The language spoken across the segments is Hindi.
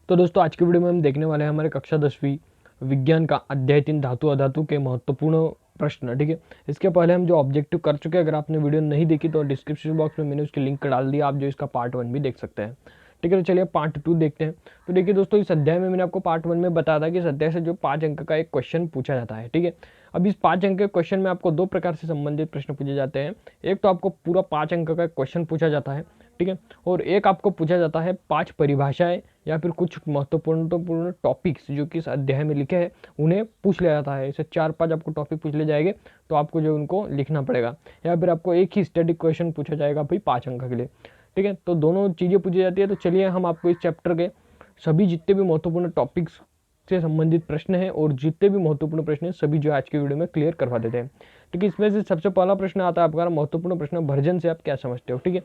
तो दोस्तों आज की वीडियो में हम देखने वाले हैं हमारे कक्षा 10वीं विज्ञान का अध्याय 3 धातु अधातु के महत्वपूर्ण प्रश्न। ठीक है, इसके पहले हम जो ऑब्जेक्टिव कर चुके हैं, अगर आपने वीडियो नहीं देखी तो डिस्क्रिप्शन बॉक्स में मैंने उसकी लिंक डाल दिया, आप जो इसका पार्ट 1 भी देख सकते हैं। ठीक है, तो चलिए पार्ट 2 देखते हैं। तो देखिए दोस्तों, इस अध्याय में मैंने आपको पार्ट 1 में बताया था कि इस अध्याय से जो 5 अंक का एक क्वेश्चन पूछा जाता है। ठीक है, अब इस 5 अंक के क्वेश्चन में आपको 2 प्रकार से संबंधित प्रश्न पूछे जाते हैं। एक तो आपको पूरा 5 अंक का क्वेश्चन पूछा जाता है, ठीक है, और एक आपको पूछा जाता है 5 परिभाषाएं या फिर कुछ महत्वपूर्ण टॉपिक्स जो कि इस अध्याय में लिखे हैं उन्हें पूछ लिया जाता है। इसे 4-5 आपको टॉपिक पूछ ले जाएंगे, तो आपको जो उनको लिखना पड़ेगा, या फिर आपको एक ही स्टैटिक क्वेश्चन पूछा जाएगा भाई 5 अंक के लिए। ठीक है, तो दोनों चीज़ें पूछी जाती है। तो चलिए हम आपको इस चैप्टर के सभी जितने भी महत्वपूर्ण टॉपिक्स से संबंधित प्रश्न हैं और जितने भी महत्वपूर्ण प्रश्न हैं सभी जो आज की वीडियो में क्लियर करवा देते हैं। ठीक है, इसमें से सबसे पहला प्रश्न आता है आपका महत्वपूर्ण प्रश्न, भर्जन से आप क्या समझते हो। ठीक है,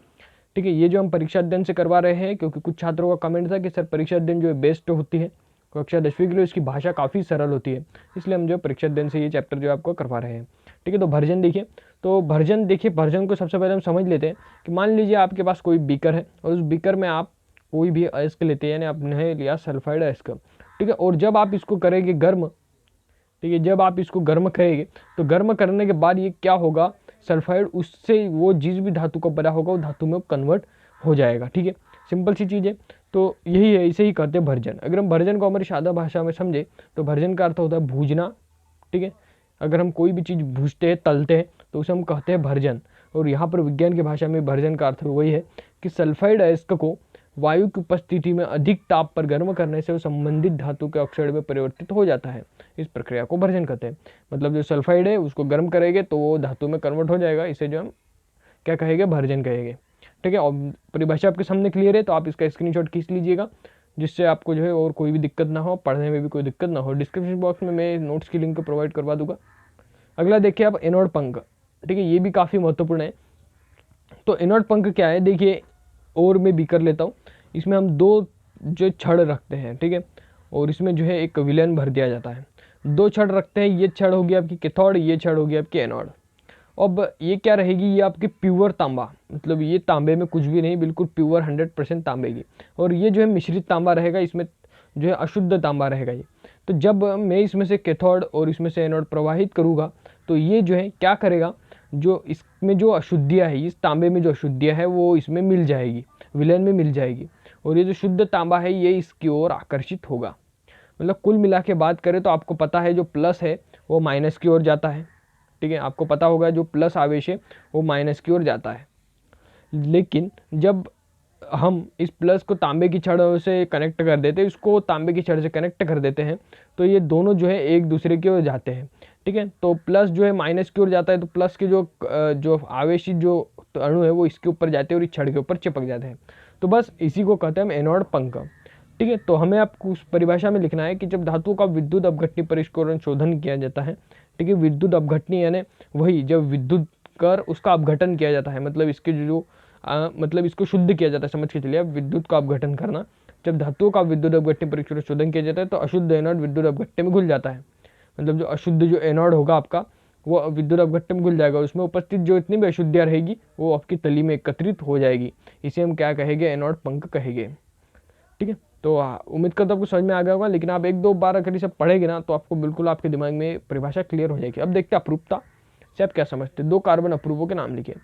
ठीक है, ये जो हम परीक्षा अध्ययन से करवा रहे हैं, क्योंकि कुछ छात्रों का कमेंट था कि सर परीक्षा अध्ययन जो है बेस्ट होती है कक्षा 10वीं के लिए, इसकी भाषा काफ़ी सरल होती है, इसलिए हम जो परीक्षा अध्ययन से ये चैप्टर जो आपको करवा रहे हैं। ठीक है, तो भर्जन देखिए, तो भर्जन देखिए, भर्जन को सबसे पहले हम समझ लेते हैं कि मान लीजिए आपके पास कोई बीकर है और उस बीकर में आप कोई भी अयस्क लेते हैं, यानी आपने लिया सल्फाइड अयस्क। ठीक है, और जब आप इसको करेंगे गर्म, ठीक है, जब आप इसको गर्म करेंगे तो गर्म करने के बाद ये क्या होगा, सल्फाइड उससे वो जिस भी धातु का बना होगा वो धातु में कन्वर्ट हो जाएगा। ठीक है, सिंपल सी चीज़ है। तो यही है, इसे ही कहते हैं भर्जन। अगर हम भर्जन को हमारी सादा भाषा में समझे तो भर्जन का अर्थ होता है भूजना। ठीक है, अगर हम कोई भी चीज़ भूजते हैं, तलते हैं, तो उसे हम कहते हैं भर्जन। और यहाँ पर विज्ञान की भाषा में भर्जन का अर्थ वही है कि सल्फाइड अयस्क को वायु की उपस्थिति में अधिक ताप पर गर्म करने से वो संबंधित धातु के ऑक्साइड में परिवर्तित हो जाता है। इस प्रक्रिया को भर्जन कहते हैं। मतलब जो सल्फाइड है उसको गर्म करेंगे तो वो धातु में कन्वर्ट हो जाएगा, इसे जो हम क्या कहेंगे, भर्जन कहेंगे। ठीक है, और परिभाषा आपके सामने क्लियर है, तो आप इसका स्क्रीनशॉट खींच लीजिएगा, जिससे आपको जो है और कोई भी दिक्कत ना हो, पढ़ने में भी कोई दिक्कत ना हो। डिस्क्रिप्शन बॉक्स में मैं नोट्स की लिंक प्रोवाइड करवा दूंगा। अगला देखिए आप एनोड पंख। ठीक है, ये भी काफ़ी महत्वपूर्ण है। तो एनोड पंख क्या है, देखिए, और मैं भी कर लेता हूँ। इसमें हम 2 जो छड़ रखते हैं, ठीक है, और इसमें जो है एक विलयन भर दिया जाता है। 2 छड़ रखते हैं, ये छड़ होगी आपकी कैथोड, ये छड़ होगी आपकी एनोड। अब ये क्या रहेगी, ये आपकी प्योर तांबा, मतलब ये तांबे में कुछ भी नहीं, बिल्कुल प्योर 100% तांबे की। और ये जो है मिश्रित तांबा रहेगा, इसमें जो है अशुद्ध तांबा रहेगा ये। तो जब मैं इसमें से कैथोड और इसमें से एनोड प्रवाहित करूँगा तो ये जो है क्या करेगा, जो इसमें जो अशुद्धियाँ है, इस तांबे में जो अशुद्धियाँ है वो इसमें मिल जाएगी, विलयन में मिल जाएगी, और ये जो शुद्ध तांबा है ये इसकी ओर आकर्षित होगा। मतलब कुल मिला के बात करें तो आपको पता है जो प्लस है वो माइनस की ओर जाता है। ठीक है, आपको पता होगा जो प्लस आवेश है वो माइनस की ओर जाता है। लेकिन जब हम इस प्लस को तांबे की छड़ से कनेक्ट कर देते हैं, इसको तांबे की छड़ से कनेक्ट कर देते हैं, तो ये दोनों जो है एक दूसरे की ओर जाते हैं। ठीक है, तो प्लस जो है माइनस की ओर जाता है, तो प्लस के जो आवेशित जो अणु है वो इसके ऊपर जाते हैं और इस छड़ के ऊपर चिपक जाते हैं। तो बस इसी को कहते हैं हम एनोड पंख। ठीक है, तो हमें आपको उस परिभाषा में लिखना है कि जब धातु का विद्युत अपघटनी परिष्करण शोधन किया जाता है, ठीक है, विद्युत अपघटनी यानी वही जब विद्युत कर उसका अपघटन किया जाता है, मतलब इसके जो मतलब इसको शुद्ध किया जाता है, समझ के चलिए, विद्युत का अपघटन करना। जब धातुओं का विद्युत अपघटनी परिष्करण शोधन किया जाता है तो अशुद्ध एनोड विद्युत अपघटनी में घुल जाता है। मतलब जो अशुद्ध जो एनोड होगा आपका वो विद्युत अपघटन में घुल जाएगा, उसमें उपस्थित जो इतनी भी अशुद्धियाँ रहेगी वो आपकी तली में एकत्रित हो जाएगी। इसे हम क्या कहेंगे, एनोड पंख कहेंगे। ठीक है, तो उम्मीद करता हूँ आपको समझ में आ गया होगा, लेकिन आप 1-2 बार अगर इसे पढ़ेंगे ना तो आपको बिल्कुल आपके दिमाग में परिभाषा क्लियर हो जाएगी। अब देखते हैं अपरूपता से आप क्या समझते हैं। 2 कार्बन अपरूपों के नाम लिखिए।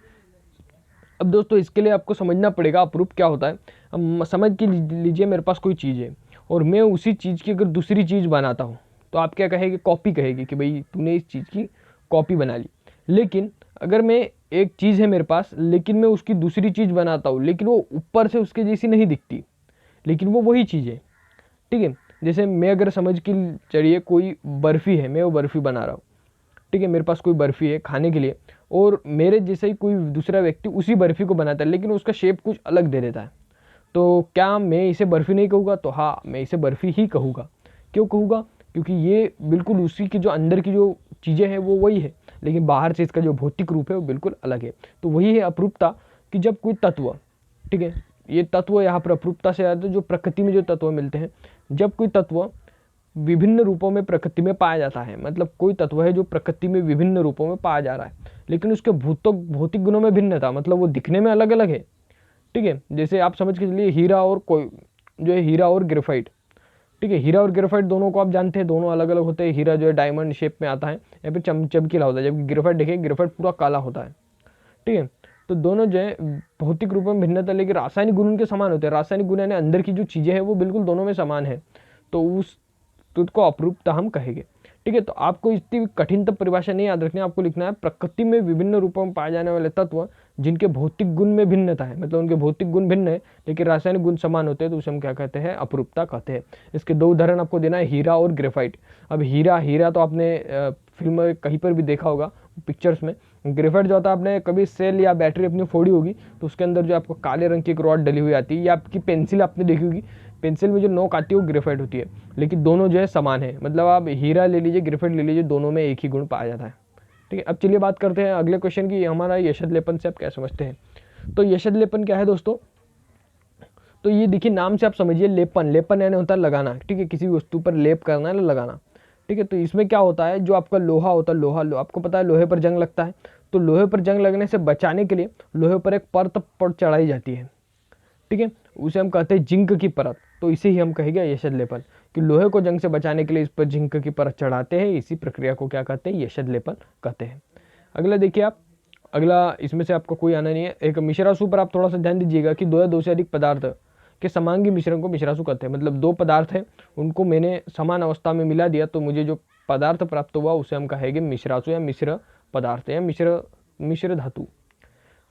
अब दोस्तों इसके लिए आपको समझना पड़ेगा अपरूप क्या होता है। अब समझ के लीजिए मेरे पास कोई चीज़ है और मैं उसी चीज़ की अगर दूसरी चीज़ बनाता हूँ तो आप क्या कहेंगे, कॉपी कहेगी कि भाई तूने इस चीज़ की कॉपी बना ली। लेकिन अगर मैं एक चीज़ है मेरे पास, लेकिन मैं उसकी दूसरी चीज़ बनाता हूँ, लेकिन वो ऊपर से उसके जैसी नहीं दिखती, लेकिन वो वही चीज़ है। ठीक है, जैसे मैं अगर समझ के चलिए कोई बर्फ़ी है, मैं वो बर्फ़ी बना रहा हूँ। ठीक है, मेरे पास कोई बर्फ़ी है खाने के लिए और मेरे जैसे ही कोई दूसरा व्यक्ति उसी बर्फ़ी को बनाता है, लेकिन उसका शेप कुछ अलग दे देता है, तो क्या मैं इसे बर्फ़ी नहीं कहूँगा? तो हाँ, मैं इसे बर्फ़ी ही कहूँगा। क्यों कहूँगा? क्योंकि ये बिल्कुल उसी की जो अंदर की जो चीज़ें हैं वो वही है, लेकिन बाहर से इसका जो भौतिक रूप है वो बिल्कुल अलग है। तो वही है अपरूपता, कि जब कोई तत्व, ठीक है, ये तत्व यहाँ पर अपरूपता से आते हैं, जो प्रकृति में जो तत्व मिलते हैं, जब कोई तत्व विभिन्न रूपों में प्रकृति में पाया जाता है, मतलब कोई तत्व है जो प्रकृति में विभिन्न रूपों में पाया जा रहा है, लेकिन उसके भौतिक गुणों में भिन्नता, मतलब वो दिखने में अलग अलग है। ठीक है, जैसे आप समझ के चलिए हीरा और कोई जो है हीरा और ग्रेफाइट, ठीक है। हीरा और ग्रेफाइट दोनों को आप जानते हैं, दोनों अलग अलग होते हैं। हीरा जो है डायमंड शेप में आता है, या फिर चमकीला होता है, जबकि ग्रेफाइट देखिए ग्रेफाइट पूरा काला होता है। ठीक है। तो दोनों जो है भौतिक रूप में भिन्नता, लेकिन रासायनिक गुण उनके समान होते हैं। रासायनिक गुण यानी अंदर की जो चीजें हैं वो बिल्कुल दोनों में समान है, तो उस को अपरूपता हम कहेंगे। ठीक है। तो आपको इतनी कठिन तक परिभाषा नहीं याद रखनी, आपको लिखना है प्रकृति में विभिन्न रूपों में पाए जाने वाले तत्व जिनके भौतिक गुण में भिन्नता है, मतलब उनके भौतिक गुण भिन्न है लेकिन रासायनिक गुण समान होते हैं, तो उसे हम क्या कहते हैं, अपरूपता कहते हैं। इसके दो उदाहरण आपको देना है, हीरा और ग्रेफाइट। अब हीरा तो आपने फिल्म में कहीं पर भी देखा होगा, पिक्चर्स में। ग्रेफाइट जो होता है, आपने कभी सेल या बैटरी अपनी फोड़ी होगी तो उसके अंदर जो आपको काले रंग की एक रॉड डली हुई आती है, या आपकी पेंसिल आपने देखी होगी, पेंसिल में जो नोक आती है वो ग्रेफाइट होती है, लेकिन दोनों जो है समान है। मतलब आप हीरा ले लीजिए, ग्रेफाइट ले लीजिए, दोनों में एक ही गुण पाया जाता है। ठीक है। अब चलिए बात करते हैं अगले क्वेश्चन की, हमारा यशद लेपन से आप क्या समझते हैं। तो यशद लेपन क्या है दोस्तों, तो ये देखिए नाम से आप समझिए, लेपन यानी होता है लगाना। ठीक है। किसी वस्तु पर लेप करना है, लगाना। ठीक है। तो इसमें क्या होता है, जो आपका लोहा होता है, आपको पता है लोहे पर जंग लगता है, तो लोहे पर जंग लगने से बचाने के लिए लोहे पर एक परत चढ़ाई जाती है। ठीक है। उसे हम कहते हैं जिंक की परत, तो इसे ही हम कहेंगे यशद लेपन, कि लोहे को जंग से बचाने के लिए इस पर जिंक की परत चढ़ाते हैं। इसी प्रक्रिया को क्या कहते हैं, यशद लेपन कहते हैं। अगला देखिए आप, अगला इसमें से आपको कोई आना नहीं है। एक मिश्रासु पर आप थोड़ा सा ध्यान दीजिएगा कि दो या दो से अधिक पदार्थ के समांगी मिश्रण को मिश्रासु कहते हैं। मतलब दो पदार्थ हैं, उनको मैंने समान अवस्था में मिला दिया, तो मुझे जो पदार्थ प्राप्त हुआ उसे हम कहेंगे मिश्रासु, या मिश्र पदार्थ, या मिश्र धातु।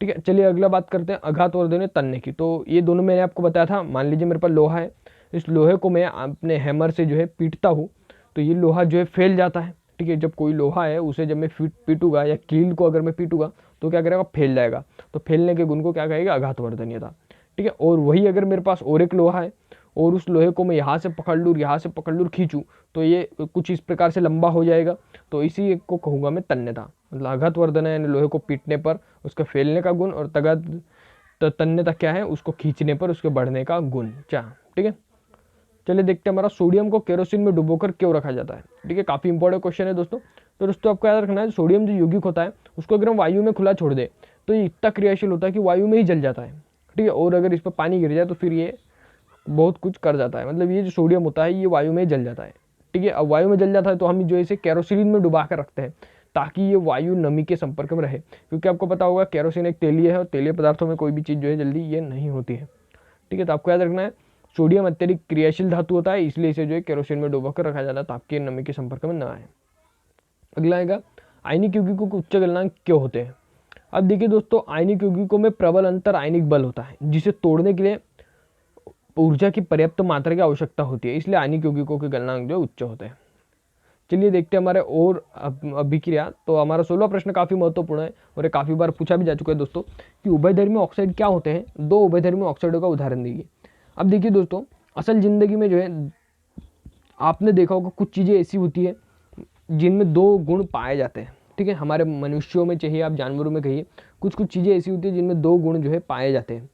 ठीक है। चलिए अगला बात करते हैं आघातवर्धन तन्य की। तो ये दोनों मैंने आपको बताया था। मान लीजिए मेरे पास लोहा है, इस लोहे को मैं अपने हैमर से जो है पीटता हूँ, तो ये लोहा जो है फैल जाता है। ठीक है। जब कोई लोहा है उसे जब मैं पीटूंगा, या कील को अगर मैं पीटूंगा, तो क्या करेगा, फैल जाएगा। तो फैलने के गुण को क्या कहेगा, आघातवर्धनीयता। ठीक है। और वही अगर मेरे पास और एक लोहा है, और उस लोहे को मैं यहाँ से पकड़ लूँ, यहाँ से पकड़ लूँ, खींचूँ, तो ये कुछ इस प्रकार से लंबा हो जाएगा, तो इसी को कहूँगा मैं तन्यता। मतलब आघातवर्धन यानी लोहे को पीटने पर उसका फैलने का गुण, और तन्यता क्या है, उसको खींचने पर उसके बढ़ने का गुण। ठीक है। चलिए देखते हैं हमारा सोडियम को केरोसिन में डुबोकर क्यों रखा जाता है। ठीक है। काफी इंपॉर्टेंट क्वेश्चन है दोस्तों। तो दोस्तों आपको याद रखना है, सोडियम जो यौगिक होता है उसको अगर हम वायु में खुला छोड़ दे तो ये इतना क्रियाशील होता है कि वायु में ही जल जाता है। ठीक है। और अगर इस पर पानी गिर जाए तो फिर ये बहुत कुछ कर जाता है। मतलब ये जो सोडियम होता है ये वायु में जल जाता है। ठीक है। अब वायु में जल जाता है तो हम जो इसे केरोसिन में डुबा कर रखते हैं, ताकि ये वायु नमी के संपर्क में रहे, क्योंकि आपको पता होगा केरोसिन एक तेलीय है, और तेलीय पदार्थों में कोई भी चीज़ जो है जल्दी ये नहीं होती है। ठीक है। तो आपको याद रखना है, सोडियम अत्यधिक क्रियाशील धातु होता है, इसलिए इसे जो है केरोसिन में डुबा कर रखा जाता है, ताकि नमी के संपर्क में न आए। अगला आएगा, आयनिक यौगिकों के उच्च गलनांक क्यों होते हैं। अब देखिए दोस्तों, आयनिक यौगिकों में प्रबल अंतर आयनिक बल होता है, जिसे तोड़ने के लिए ऊर्जा की पर्याप्त मात्रा की आवश्यकता होती है, इसलिए आयनिक यौगिकों के गलनांक जो उच्च होते हैं। चलिए देखते हैं हमारे और अभिक्रिया। तो हमारा 16वां प्रश्न काफी महत्वपूर्ण है, और ये काफी बार पूछा भी जा चुका है दोस्तों, कि उभयधर्मी ऑक्साइड क्या होते हैं। दो उभयधर्मी ऑक्साइडों का उदाहरण दीजिए। अब देखिए दोस्तों, असल जिंदगी में जो है आपने देखा होगा कुछ चीजें ऐसी होती है जिनमें दो गुण पाए जाते हैं। ठीक है। हमारे मनुष्यों में चाहिए, आप जानवरों में कहिए, कुछ कुछ चीजें ऐसी होती है जिनमें दो गुण जो है पाए जाते हैं।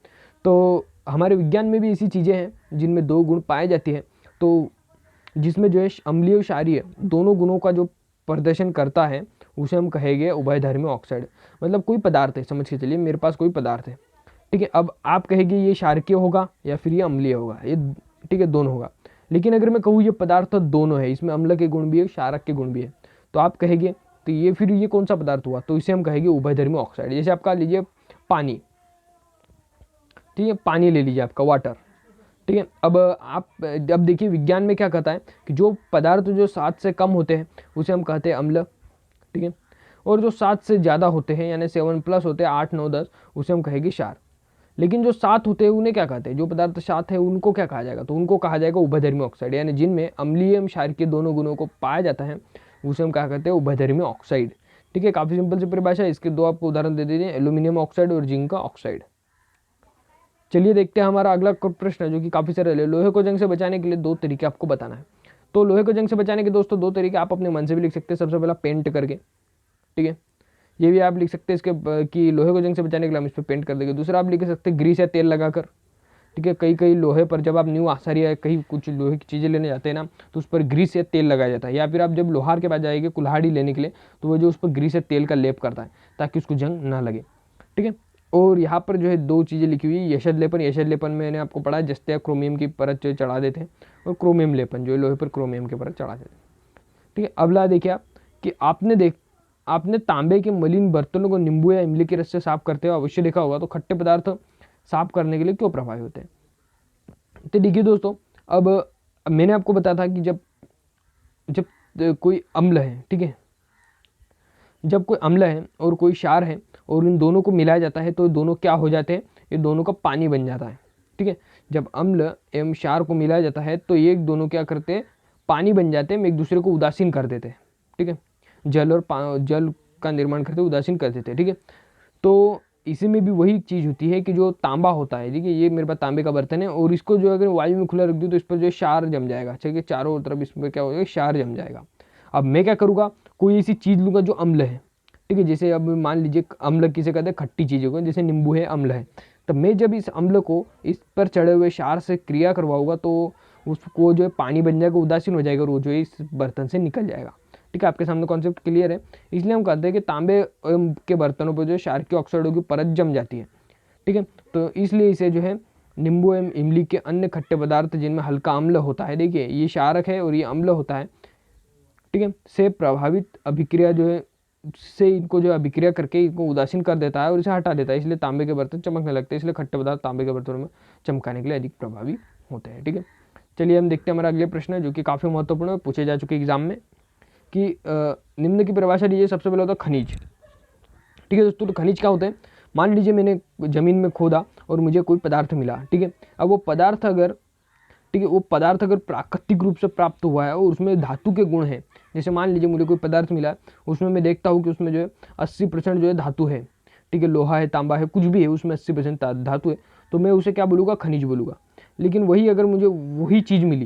तो हमारे विज्ञान में भी ऐसी चीजें हैं जिनमें दो गुण पाए जाती है, तो जिसमें जो है अम्लीय और क्षारीय दोनों गुणों का जो प्रदर्शन करता है उसे हम कहेंगे उभयधर्मी ऑक्साइड। मतलब कोई पदार्थ है, समझ के चलिए मेरे पास कोई पदार्थ है। ठीक है। अब आप कहेंगे ये क्षारकीय होगा या फिर ये अम्लीय होगा, ये ठीक है दोनों होगा। लेकिन अगर मैं कहूँ ये पदार्थ दोनों है, इसमें अम्ल के गुण भी है, क्षारक के गुण भी है, तो आप कहेंगे तो ये फिर ये कौन सा पदार्थ हुआ, तो इसे हम कहेंगे उभयधर्मी ऑक्साइड। जैसे आपका लीजिए पानी, ठीक है, पानी ले लीजिए आपका वाटर। ठीक है। अब देखिए विज्ञान में क्या कहता है कि जो पदार्थ जो 7 से कम होते हैं उसे हम कहते हैं अम्ल। ठीक है। और जो 7 से ज़्यादा होते हैं यानी 7+ होते हैं, 8, 9, 10, उसे हम कहेंगे क्षार। लेकिन जो 7 होते हैं उन्हें क्या कहते हैं, जो पदार्थ 7 है उनको क्या कहा जाएगा, तो उनको कहा जाएगा उभयधर्मी ऑक्साइड। यानी जिनमें अम्लीय एवं क्षारकीय दोनों गुणों को पाया जाता है उसे हम क्या कहते हैं, उभयधर्मी ऑक्साइड। ठीक है। काफ़ी सिंपल सी परिभाषा है। इसके दो आपको उदाहरण दे दीजिए, एल्यूमिनियम ऑक्साइड और जिंक का ऑक्साइड। चलिए देखते हैं हमारा अगला प्रश्न, जो कि काफी सरल है। लोहे को जंग से बचाने के लिए दो तरीके आपको बताना है। तो लोहे को जंग से बचाने के दोस्तों दो तरीके आप अपने मन से भी लिख सकते हैं। सबसे पहला पेंट करके, ठीक है, ये भी आप लिख सकते हैं इसके कि लोहे को जंग से बचाने के लिए हम इस पर पेंट कर देंगे। दूसरा आप लिख सकते हैं ग्रीस या तेल लगाकर। ठीक है। कई लोहे पर जब आप न्यू आसारी या कहीं कुछ लोहे की चीज़ें लेने जाते हैं ना, तो उस पर ग्रीस या तेल लगाया जाता है। या फिर आप जब लोहार के पास जाएंगे कुल्हाड़ी लेने के लिए, तो वो जो उस पर ग्रीस या तेल का लेप करता है ताकि उसको जंग ना लगे। ठीक है। और यहाँ पर जो है दो चीज़ें लिखी हुई है, यशद लेपन। यशद लेपन मैंने आपको पढ़ा है, जस्ते क्रोमियम की परत जो चढ़ा देते हैं, और क्रोमियम लेपन जो है लोहे पर क्रोमियम की परत चढ़ा देते हैं। ठीक है, अगला देखिए आप कि आपने तांबे के मलिन बर्तनों को नींबू या इमली के रस से साफ करते हुए अवश्य देखा होगा। तो खट्टे पदार्थ साफ करने के लिए क्यों प्रभावी होते हैं? तो देखिए दोस्तों, अब मैंने आपको बताया था कि जब जब कोई अम्ल है, ठीक है, जब कोई अम्ल है और कोई क्षार है और इन दोनों को मिलाया जाता है तो दोनों क्या हो जाते हैं, ये दोनों का पानी बन जाता है। ठीक है, जब अम्ल एवं क्षार को मिलाया जाता है तो ये दोनों क्या करते हैं, पानी बन जाते हैं, एक दूसरे को उदासीन कर देते हैं। ठीक है, जल और जल का निर्माण करते उदासीन कर देते हैं। ठीक है, तो इसी में भी वही चीज़ होती है कि जो तांबा होता है, ठीक है, ये मेरे पास तांबे का बर्तन है और इसको जो अगर वायु में खुला रख दूँ तो इस पर जो है क्षार जम जाएगा। ठीक है, चारों तरफ इस पर क्या हो जाएगा, क्षार जम जाएगा। अब मैं क्या करूँगा, कोई ऐसी चीज़ लूँगा जो अम्ल है। ठीक है, जैसे अब मान लीजिए अम्ल किसे कहते हैं, खट्टी चीज़ों को, जैसे नींबू है, अम्ल है। तो मैं जब इस अम्ल को इस पर चढ़े हुए क्षार से क्रिया करवाऊंगा तो उसको जो है पानी बन जाएगा, उदासीन हो जाएगा और वो जो है इस बर्तन से निकल जाएगा। ठीक है, आपके सामने कॉन्सेप्ट क्लियर है। इसलिए हम कहते हैं कि तांबे के बर्तनों पर जो क्षार की ऑक्साइडों की परत जम जाती है। ठीक है, तो इसलिए इसे जो है नींबू एवं इमली के अन्य खट्टे पदार्थ जिनमें हल्का अम्ल होता है, देखिए ये क्षारक है और ये अम्ल होता है, ठीक है, से प्रभावित अभिक्रिया जो है से इनको जो अभिक्रिया करके इनको उदासीन कर देता है और इसे हटा देता है। इसलिए तांबे के बर्तन चमकने लगते हैं, इसलिए खट्टे पदार्थ तांबे के बर्तनों में चमकाने के लिए अधिक प्रभावी होते हैं। ठीक है, चलिए हम देखते हैं हमारा अगले प्रश्न है जो कि काफ़ी महत्वपूर्ण है, पूछे जा चुके एग्जाम में कि निम्न की परिभाषा दीजिए। सबसे पहले होता है खनिज। ठीक है दोस्तों, तो खनिज क्या होते हैं? मान लीजिए मैंने ज़मीन में खोदा और मुझे कोई पदार्थ मिला। ठीक है, अब वो पदार्थ अगर प्राकृतिक रूप से प्राप्त हुआ है और उसमें धातु के गुण हैं, जैसे मान लीजिए मुझे कोई पदार्थ मिला, उसमें मैं देखता हूँ कि उसमें जो है 80% जो है धातु है। ठीक है, लोहा है, तांबा है, कुछ भी है, उसमें 80% धातु है, तो मैं उसे क्या बोलूँगा, खनिज बोलूँगा। लेकिन वही अगर मुझे वही चीज़ मिली,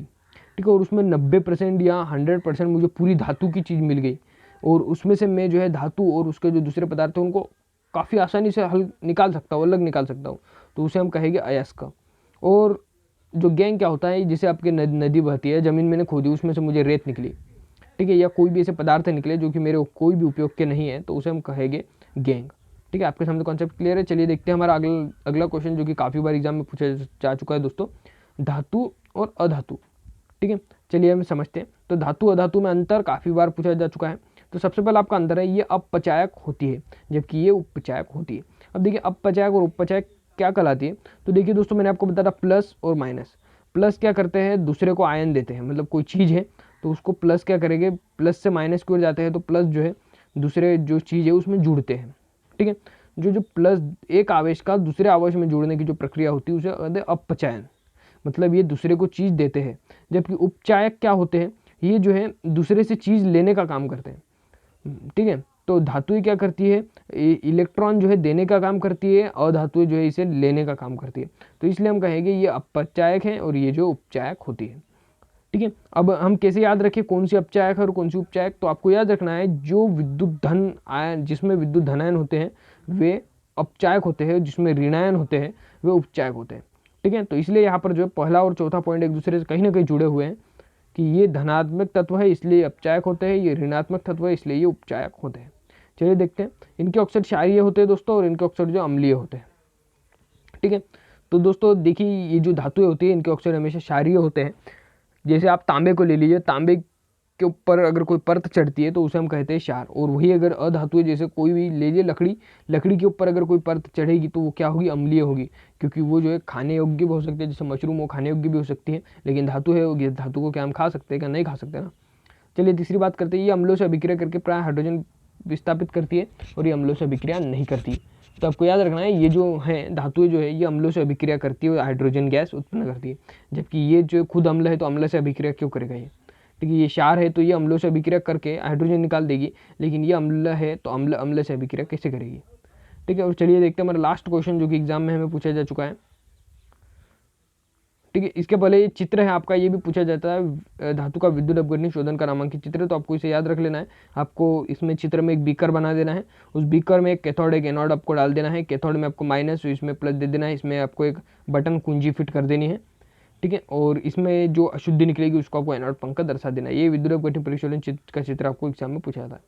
ठीक है, और उसमें 90% या 100% मुझे पूरी धातु की चीज़ मिल गई और उसमें से मैं जो है धातु और उसके जो दूसरे पदार्थ हैं उनको काफ़ी आसानी से हल निकाल सकता हूँ, अलग निकाल सकता हूँ, तो उसे हम कहेंगे अयस्क। और जो गैंग क्या होता है, जैसे आपके नदी बहती है, ज़मीन मैंने खोदी, उसमें से मुझे रेत निकली, ठीक है, या कोई भी ऐसे पदार्थ निकले जो कि मेरे कोई भी उपयोग के नहीं है, तो उसे हम कहेंगे गैंग। ठीक है, आपके सामने कॉन्सेप्ट क्लियर है। चलिए देखते हैं हमारा अगला क्वेश्चन जो कि काफ़ी बार एग्जाम में पूछा जा चुका है दोस्तों, धातु और अधातु। ठीक है, चलिए हम समझते हैं। तो धातु अधातु में अंतर काफ़ी बार पूछा जा चुका है। तो सबसे पहला आपका अंतर है, ये अपचयक होती है जबकि ये उपचयक होती है। अब देखिए अपचयक और उपचयक क्या कहलाती है, तो देखिए दोस्तों मैंने आपको बताया प्लस और माइनस। प्लस क्या करते हैं, दूसरे को आयन देते हैं, मतलब कोई चीज़ है तो उसको प्लस क्या करेंगे, प्लस से माइनस की ओर जाते हैं तो प्लस जो है दूसरे जो चीज़ है उसमें जुड़ते हैं। ठीक है, जो प्लस एक आवेश का दूसरे आवेश में जुड़ने की जो प्रक्रिया होती है उसे कहते हैं अपचयन, मतलब ये दूसरे को चीज़ देते हैं। जबकि उपचायक क्या होते हैं, ये जो है दूसरे से चीज़ लेने का काम करते हैं। ठीक है, तो धातुएं क्या करती है, इलेक्ट्रॉन जो है देने का काम करती है और धातुएं जो है इसे लेने का काम करती है। तो इसलिए हम कहेंगे ये अपचायक है और ये जो उपचायक होती है। ठीक है, अब हम कैसे याद रखें कौन सी अपचायक है और कौन सी उपचायक, तो आपको याद रखना है जो विद्युत धन आयन, जिसमें विद्युत धनायन होते हैं वे अपचायक होते हैं, जिसमें ऋणायन होते हैं वे उपचायक होते हैं। ठीक है, तो इसलिए यहाँ पर जो है पहला और चौथा पॉइंट एक दूसरे से कहीं ना कहीं जुड़े हुए हैं कि ये धनात्मक तत्व है इसलिए अपचायक होते हैं, ये ऋणात्मक तत्व है इसलिए ये उपचायक होते हैं। चलिए देखते हैं, इनके ऑक्साइड क्षारीय होते हैं दोस्तों और इनके ऑक्साइड जो अम्लीय होते हैं। ठीक है, तो दोस्तों देखिए ये जो धातुएं होती है इनके ऑक्साइड हमेशा क्षारीय होते हैं। जैसे आप तांबे को ले लीजिए, तांबे के ऊपर अगर कोई परत चढ़ती है तो उसे हम कहते हैं क्षार। और वही अगर अधातु है, जैसे कोई भी लीजिए लकड़ी के ऊपर अगर कोई परत चढ़ेगी तो वो क्या होगी, अम्लीय होगी, क्योंकि वो जो है खाने योग्य भी हो सकती है, जैसे मशरूम वो खाने योग्य भी हो सकती है, लेकिन धातु है होगी, धातु को क्या हम खा सकते हैं, क्या नहीं खा सकते ना। चलिए तीसरी बात करते हैं, ये अम्लों से अभिक्रिया करके प्राय हाइड्रोजन विस्थापित करती है और ये अम्लों से अभिक्रिया नहीं करती। तो आपको याद रखना है ये जो है धातुएं जो है ये अम्लों से अभिक्रिया करती है और हाइड्रोजन गैस उत्पन्न करती है, जबकि ये जो खुद अम्ल है तो अम्ल से अभिक्रिया क्यों करेगा ये। ठीक है, ये क्षार है तो ये अम्लों से अभिक्रिया करके हाइड्रोजन निकाल देगी, लेकिन ये अम्ल है तो अम्ल से अभिक्रिया कैसे करेगी। ठीक है, और चलिए देखते हैं हमारा लास्ट क्वेश्चन जो कि एग्जाम में हमें पूछा जा चुका है। ठीक है, इसके पहले ये चित्र है आपका, ये भी पूछा जाता है धातु का विद्युत अपघटन शोधन का नामांकित चित्र है, तो आपको इसे याद रख लेना है। आपको इसमें चित्र में एक बीकर बना देना है, उस बीकर में एक कैथोड एक एनोड आपको डाल देना है, कैथोड में आपको माइनस तो इसमें प्लस दे देना है, इसमें आपको एक बटन कुंजी फिट कर देनी है। ठीक है, और इसमें जो अशुद्धि निकलेगी उसको आपको एनोड पंख का दर्शा देना है। ये विद्युत अपघटन परिशोधन चित्र का चित्र आपको एग्जाम में पूछा जाता है।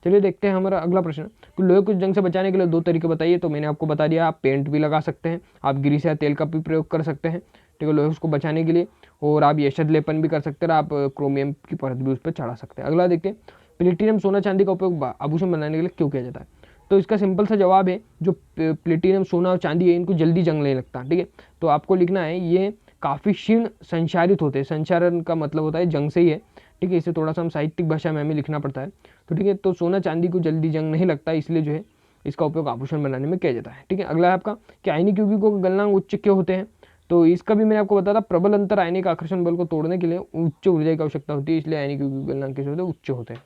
चलिए देखते हैं हमारा अगला प्रश्न कि लोहे को जंग से बचाने के लिए 2 तरीके बताइए। तो मैंने आपको बता दिया, आप पेंट भी लगा सकते हैं, आप ग्रीस या तेल का भी प्रयोग कर सकते हैं, ठीक है, लोहे उसको बचाने के लिए। और आप यशद लेपन भी कर सकते हैं, आप क्रोमियम की परत भी उस पर चढ़ा सकते हैं। अगला देखते हैं, प्लेटिनियम सोना चांदी का उपयोग आभूषण बनाने के लिए क्यों किया जाता है। तो इसका सिंपल सा जवाब है, जो प्लेटिनियम सोना और चांदी है इनको जल्दी जंग नहीं लगता, ठीक है। तो आपको लिखना है ये काफ़ी क्षीण संचारित होते हैं, संचारण का मतलब होता है जंग से ही है, ठीक है। इसे थोड़ा सा हम साहित्यिक भाषा में हमें लिखना पड़ता है, तो ठीक है। तो सोना चांदी को जल्दी जंग नहीं लगता, इसलिए जो है इसका उपयोग आभूषण बनाने में किया जाता है, ठीक है। अगला है आपका कि आयनिक यौगिकों के गलनांक उच्च क्यों होते हैं। तो इसका भी मैंने आपको बताया था, प्रबल अंतर आयनिक आकर्षण बल को तोड़ने के लिए उच्च ऊर्जा की आवश्यकता होती है, इसलिए आयनिक यौगिक गलनांक कैसे होते हैं, उच्च होते हैं,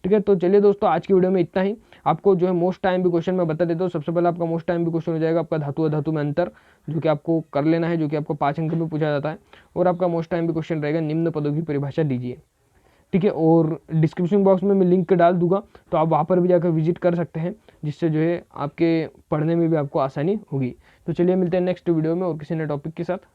ठीक है। तो चलिए दोस्तों, आज की वीडियो में इतना ही। आपको जो है मोस्ट टाइम भी क्वेश्चन मैं बता देता हूँ। सबसे पहले आपका मोस्ट टाइम भी क्वेश्चन हो जाएगा आपका धातु अधातु में अंतर, जो कि आपको कर लेना है, जो कि आपको 5 अंक में पूछा जाता है। और आपका मोस्ट टाइम भी क्वेश्चन रहेगा, निम्न पदों की परिभाषा दीजिए, ठीक है। और डिस्क्रिप्शन बॉक्स में मैं लिंक डाल दूंगा, तो आप वहाँ पर भी जाकर विजिट कर सकते हैं, जिससे जो है आपके पढ़ने में भी आपको आसानी होगी। तो चलिए मिलते हैं नेक्स्ट वीडियो में और किसी नए टॉपिक के साथ।